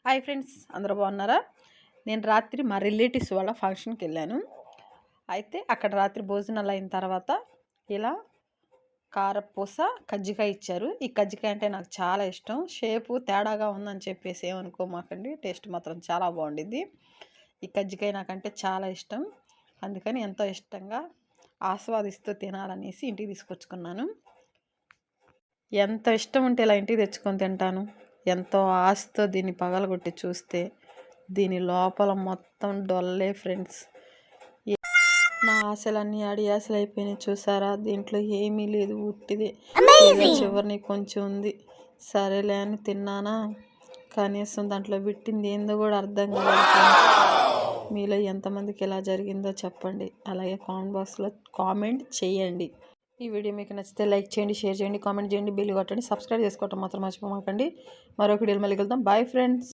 Hi friends, అందరూ బాగున్నారా? నేను రాత్రి మా రిలేటివ్స్ వాళ్ళ ఫంక్షన్కి వెళ్ళాను. అయితే అక్కడ రాత్రి భోజనాలు అయిన తర్వాత ఇలా కారపూస కజ్జికాయ ఇచ్చారు. ఈ కజ్జికాయ అంటే నాకు చాలా ఇష్టం. షేపు తేడాగా ఉందని చెప్పేసి ఏమనుకోమాకండి, టేస్ట్ మాత్రం చాలా బాగుండిద్ది. ఈ కజ్జికాయ నాకంటే చాలా ఇష్టం. అందుకని ఎంతో ఇష్టంగా ఆస్వాదిస్తూ తినాలనేసి ఇంటికి తీసుకొచ్చుకున్నాను. ఎంత ఇష్టం ఉంటే ఇలా ఇంటికి తెచ్చుకొని తింటాను. ఎంతో ఆశతో దీన్ని పగలగొట్టి చూస్తే దీని లోపల మొత్తం డొల్లే ఫ్రెండ్స్. నా ఆశలన్నీ ఆశలు అయిపోయినాయి చూసారా. దీంట్లో ఏమీ లేదు, ఉట్టిదే. చివరిని కొంచెం ఉంది, సరేలే అని తిన్నానా. కనీసం దాంట్లో పెట్టింది ఏందో కూడా అర్థం కాలేదు. మీలో ఎంతమందికి ఎలా జరిగిందో చెప్పండి, అలాగే కామెంట్ బాక్స్లో కామెంట్ చేయండి. ఈ వీడియో మీకు నచ్చితే లైక్ చేయండి, షేర్ చేయండి, కామెంట్ చేయండి, బెల్ కొట్టండి, సబ్స్క్రైబ్ చేసుకోవటం మాత్రం మర్చిపోమాకండి. మరొక వీడియోలో మళ్ళీ కలుద్దాం. Bye friends.